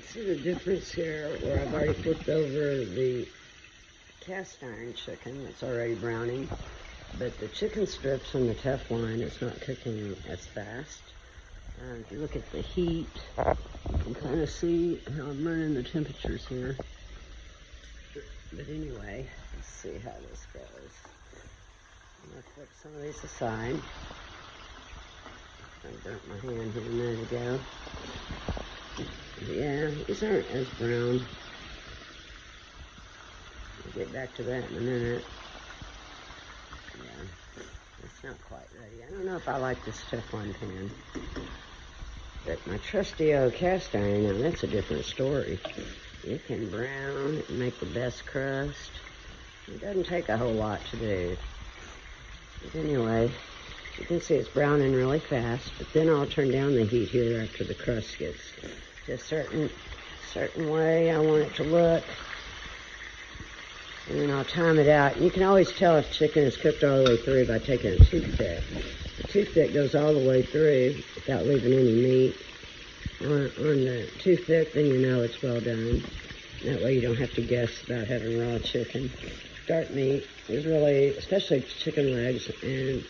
See the difference here where I've already flipped over the cast iron chicken that's already browning, but the chicken strips on the Teflon, it's not cooking as fast. If you look at the heat, you can kind of see how I'm running the temperatures here. But anyway, let's see how this goes. I'm going to flip some of these aside. I burnt my hand here a minute ago. Yeah, these aren't as brown. We'll get back to that in a minute. Yeah, it's not quite ready. I don't know if I like this Teflon pan. But my trusty old cast iron, now that's a different story. It can brown and make the best crust. It doesn't take a whole lot to do. But anyway, you can see it's browning really fast, but then I'll turn down the heat here after the crust gets to a certain way I want it to look. And then I'll time it out. You can always tell if chicken is cooked all the way through by taking a toothpick. The toothpick goes all the way through without leaving any meat on the toothpick, then you know it's well done. That way you don't have to guess about having raw chicken. Dark meat is really, especially chicken legs, and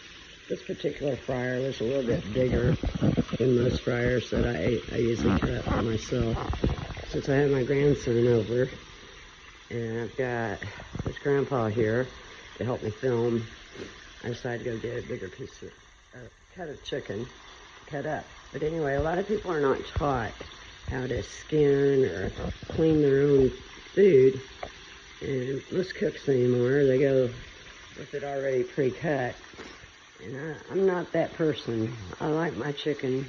this particular fryer was a little bit bigger than most fryers that I usually cut for myself. Since I have my grandson over, and I've got his grandpa here to help me film, I decided to go get a bigger piece of cut of chicken to cut up. But anyway, a lot of people are not taught how to skin or clean their own food. And most cooks anymore, they go with it already pre-cut. And I'm not that person. I like my chicken,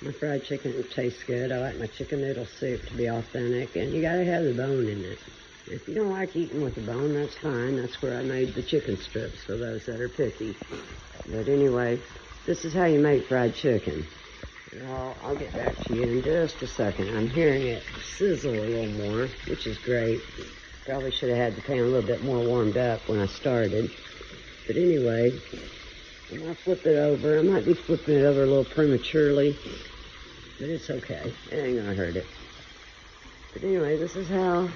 my fried chicken to taste good. I like my chicken noodle soup to be authentic. And you gotta have the bone in it. If you don't like eating with the bone, that's fine. That's where I made the chicken strips for those that are picky. But anyway, this is how you make fried chicken. I'll get back to you in just a second. I'm hearing it sizzle a little more, which is great. Probably should have had the pan a little bit more warmed up when I started. But anyway, I'm going to flip it over. I might be flipping it over a little prematurely, but it's okay. It ain't going to hurt it. But anyway, this is how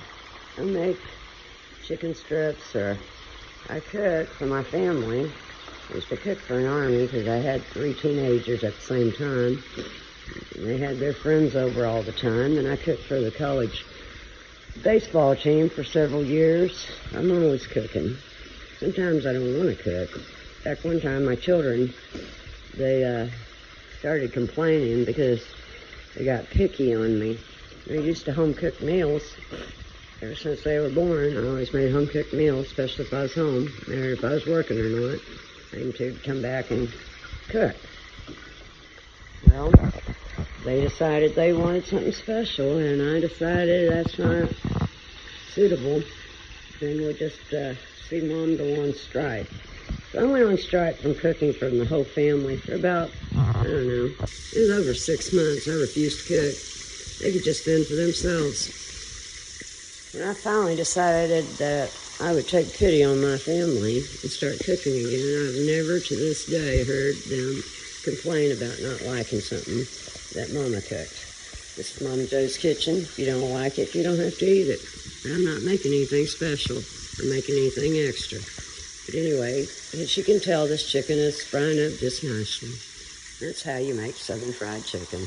I make chicken strips, or I cook for my family. I used to cook for an army because I had 3 teenagers at the same time. They had their friends over all the time, and I cooked for the college baseball team for several years. I'm always cooking. Sometimes I don't want to cook. In fact, one time my children, they started complaining because they got picky on me. They're used to home-cooked meals. Ever since they were born, I always made home-cooked meals, especially if I was home, no matter if I was working or not. Aim to come back and cook. Well, they decided they wanted something special, and I decided that's not suitable. Then we'll just see Mom go on strike. So I went on strike from cooking for the whole family for about, I don't know, it was over 6 months. I refused to cook. They could just fend for themselves. And I finally decided that I would take pity on my family and start cooking again. I've never to this day heard them complain about not liking something that Mama cooked. This is Mama Joe's kitchen. If you don't like it, you don't have to eat it. I'm not making anything special or making anything extra. But anyway, as you can tell, this chicken is frying up just nicely. That's how you make Southern fried chicken.